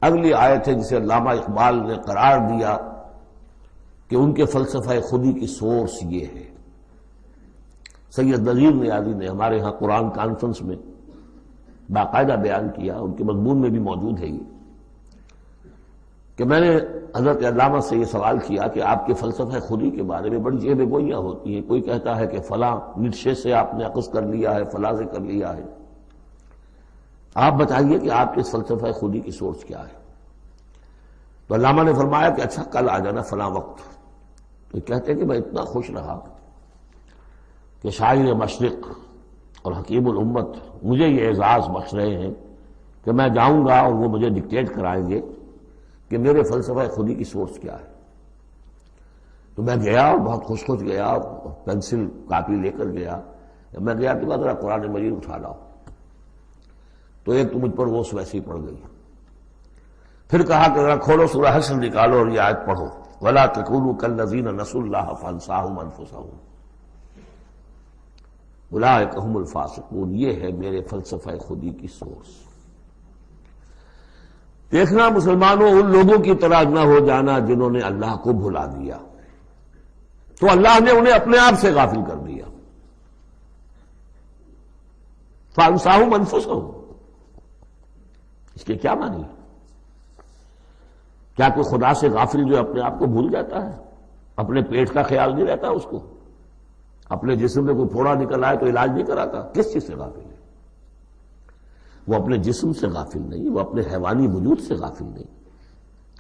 اگلی آیت ہے جسے علامہ اقبال نے قرار دیا کہ ان کے فلسفہ خودی کی سورس یہ ہے. سید نذیر نیازی نے ہمارے ہاں قرآن کانفرنس میں باقاعدہ بیان کیا، ان کے مضمون میں بھی موجود ہے یہ، کہ میں نے حضرت علامہ سے یہ سوال کیا کہ آپ کے فلسفہ خودی کے بارے میں بڑی چیزیں گوئیاں ہوتی ہیں. کوئی کہتا ہے کہ فلاں نیٹشے سے آپ نے اخذ کر لیا ہے، فلاں سے کر لیا ہے. آپ بتائیے کہ آپ کے فلسفہ خودی کی سورس کیا ہے؟ تو علامہ نے فرمایا کہ اچھا کل آ جانا فلاں وقت. تو کہتے ہیں کہ میں اتنا خوش رہا کہ شاعر مشرق اور حکیم الامت مجھے یہ اعزاز بخش رہے ہیں کہ میں جاؤں گا اور وہ مجھے ڈکٹیٹ کرائیں گے کہ میرے فلسفہ خودی کی سورس کیا ہے. تو میں گیا اور بہت خوش گیا، پینسل کاپی لے کر گیا. جب میں گیا تو کہا ذرا قرآن مجید اٹھا لاؤ. تو ایک تو مجھ پر وہ ویسے ہی پڑ گئی. پھر کہا کہ ذرا کھولو سورہ حشر نکالو اور یہ آیت پڑھو، وَلَا تَكُونُوا كَالَّذِينَ نَسُوا اللَّهَ فَأَنسَاهُمْ أَنفُسَهُمْ اولئک هم الفاسقون. یہ ہے میرے فلسفہ خودی کی سورس. دیکھنا مسلمانوں، ان لوگوں کی طرح نہ ہو جانا جنہوں نے اللہ کو بھلا دیا، تو اللہ نے انہیں اپنے آپ سے غافل کر دیا. فَأَنسَاهُمْ أَنفُسَهُمْ، اس کے کیا معنی؟ کیا کوئی خدا سے غافل جو اپنے آپ کو بھول جاتا ہے؟ اپنے پیٹ کا خیال نہیں رہتا اس کو؟ اپنے جسم میں کوئی پھوڑا نکل آئے تو علاج نہیں کراتا؟ کس چیز سے غافل ہے؟ وہ اپنے جسم سے غافل نہیں، وہ اپنے حیوانی وجود سے غافل نہیں،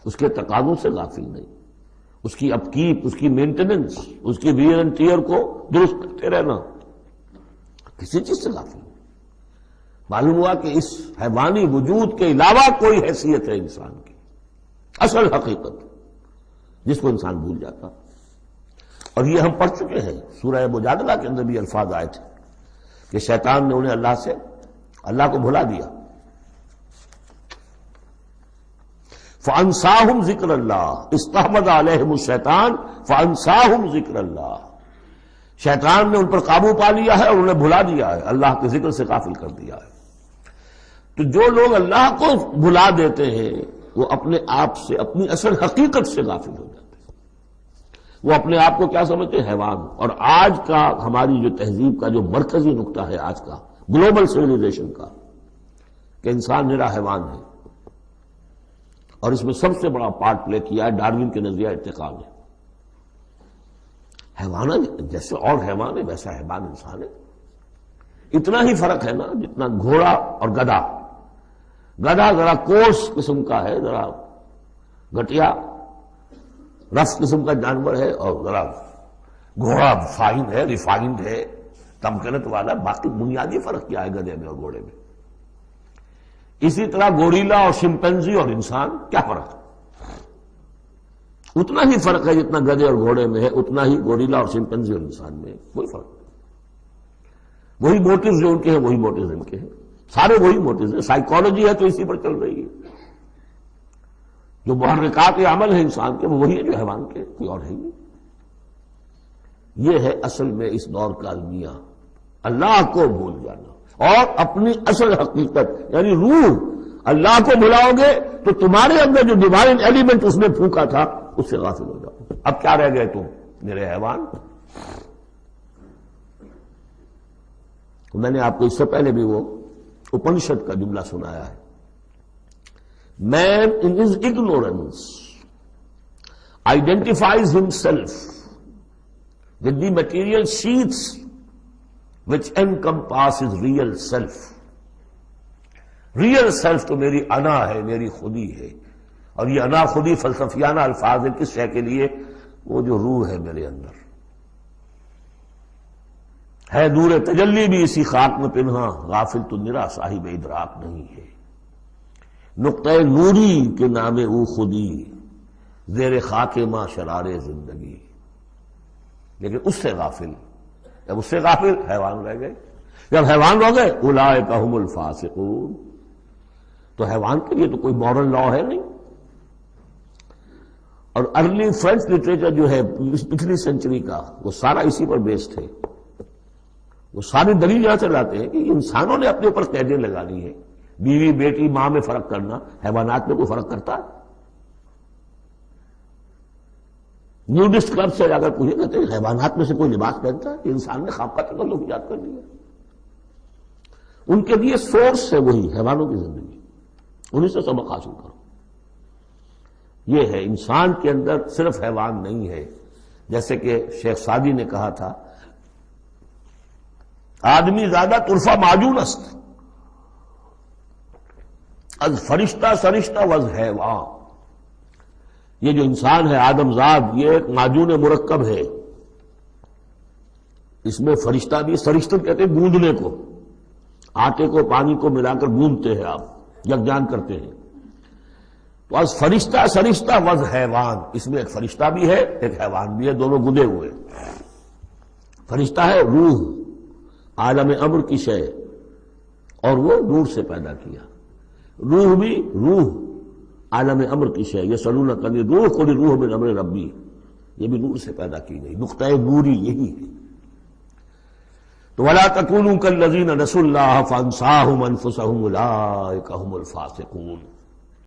اس کے تقاضوں سے غافل نہیں، اس کی اپ کیپ، اس کی مینٹیننس، اس کی ویئر اینڈ ٹیئر کو درست کرتے رہنا، کسی چیز سے غافل نہیں. معلوم ہوا کہ اس حیوانی وجود کے علاوہ کوئی حیثیت ہے انسان کی، اصل حقیقت جس کو انسان بھول جاتا. اور یہ ہم پڑھ چکے ہیں سورہ مجادلہ کے اندر بھی الفاظ آئے تھے کہ شیطان نے انہیں اللہ کو بھلا دیا. فَأَنسَاهُمْ ذِكْرَ اللَّهِ اسْتَحْوَذَ عَلَيْهِمُ الشَّيْطَانُ فَأَنسَاهُمْ ذِكْرَ اللَّهِ. شیطان نے ان پر قابو پا لیا ہے اور انہیں بھلا دیا ہے، اللہ کے ذکر سے غافل کر دیا ہے. تو جو لوگ اللہ کو بھلا دیتے ہیں وہ اپنے آپ سے، اپنی اصل حقیقت سے غافل ہو جاتے ہیں. وہ اپنے آپ کو کیا سمجھتے ہیں؟ حیوان. اور آج کا ہماری جو تہذیب کا جو مرکزی نقطہ ہے آج کا گلوبل سویلائزیشن کا، کہ انسان نرا حیوان ہے. اور اس میں سب سے بڑا پارٹ پلے کیا ہے ڈاروین کے نظریہ ارتقاء نے. حیوان جیسے اور حیوان ہے ویسا حیوان انسان ہے. اتنا ہی فرق ہے نا جتنا گھوڑا اور گدھا. گدھا ذرا کورس قسم کا ہے، ذرا گٹیا رف قسم کا جانور ہے، اور ذرا گھوڑا فائن ہے، ریفائنڈ ہے، تمکنت والا. باقی بنیادی فرق کیا ہے گدھے میں اور گھوڑے میں؟ اسی طرح گوریلا اور شمپینزی اور انسان، کیا فرق ہے؟ اتنا ہی فرق ہے جتنا گدھے اور گھوڑے میں ہے، اتنا ہی گوریلا اور شمپینزی اور انسان میں ہے. کوئی فرق نہیں. وہی موٹیوز جو ان کے ہیں وہی موٹیوز ان کے ہیں، سارے وہی موٹیوز ہیں. سائیکالوجی ہے تو اسی پر چل رہی ہے. جو محرکات عمل ہے انسان کے وہ وہی ہے جو حیوان کے، کوئی اور ہے نہیں. یہ ہے اصل میں اس دور کا المیہ، اللہ کو بھول جانا اور اپنی اصل حقیقت یعنی روح. اللہ کو بھلاؤ گے تو تمہارے اندر جو ڈیوائن ایلیمنٹ اس نے پھونکا تھا اس سے غافل ہو جاؤ. اب کیا رہ گئے تم میرے حیوان؟ میں نے آپ کو اس سے پہلے بھی وہ اپنشد کا جملہ سنایا ہے. Man in his ignorance identifies himself with the material sheaths which encompass his real self. Real self تو میری انا ہے، میری خودی ہے. اور یہ انا خودی فلسفیانہ الفاظ ہے کس شے کے لیے؟ وہ جو روح ہے میرے اندر ہے، نور تجلی بھی اسی خاک میں پنہاں، غافل تو نرا صاحب ادراک نہیں ہے. نقطہ نوری کے نام او خودی، زیر خاک ماں شرار زندگی. لیکن اس سے غافل، جب اس سے غافل حیوان رہ گئے. جب حیوان ہو گئے اولئک ھم الفاسقون. تو حیوان کے لیے تو کوئی مورل لا ہے نہیں. اور ارلی فرینچ لٹریچر جو ہے پچھلی سینچری کا وہ سارا اسی پر بیسڈ ہے. وہ ساری دلیل یہاں سے لاتے ہیں کہ انسانوں نے اپنے اوپر قیدیں لگانی ہے بیوی بیٹی ماں میں فرق کرنا حیوانات میں کوئی فرق کرتا ہے؟ نیوڈسٹ کلب سے اگر پوچھے کہتے ہیں حیوانات میں سے کوئی لباس پہنتا ہے؟ انسان نے خواب کا تکلف ایجاد کر دیا. ان کے لیے سورس ہے وہی حیوانوں کی زندگی، انہیں سے سبق حاصل کرو. یہ ہے انسان کے اندر صرف حیوان نہیں ہے. جیسے کہ شیخ سعدی نے کہا تھا آدمی زیادہ طرفہ معجون است از فرشتہ سرشتہ وز حیوان. یہ جو انسان ہے آدم زاد یہ ایک معجون مرکب ہے، اس میں فرشتہ بھی، سرشتہ کہتے ہیں گوندنے کو، آٹے کو پانی کو ملا کر گوندتے ہیں آپ، یکجان کرتے ہیں. تو از فرشتہ سرشتہ وز حیوان، اس میں ایک فرشتہ بھی ہے ایک حیوان بھی ہے، دونوں گدے ہوئے. فرشتہ ہے روح، عالم امر کی شے، اور وہ نور سے پیدا کیا. روح بھی روح عالم امر کی شے، یہ سلون کنی روح قل روح من امر ربی، یہ بھی نور سے پیدا کی گئی. نقطہ نوری یہی ہے. تو وَلَا تَكُونُوا كَالَّذِينَ نَسُوا اللَّهَ فَأَنسَاهُمْ أَنفُسَهُمْ أُولَٰئِكَ هُمُ الْفَاسِقُونَ.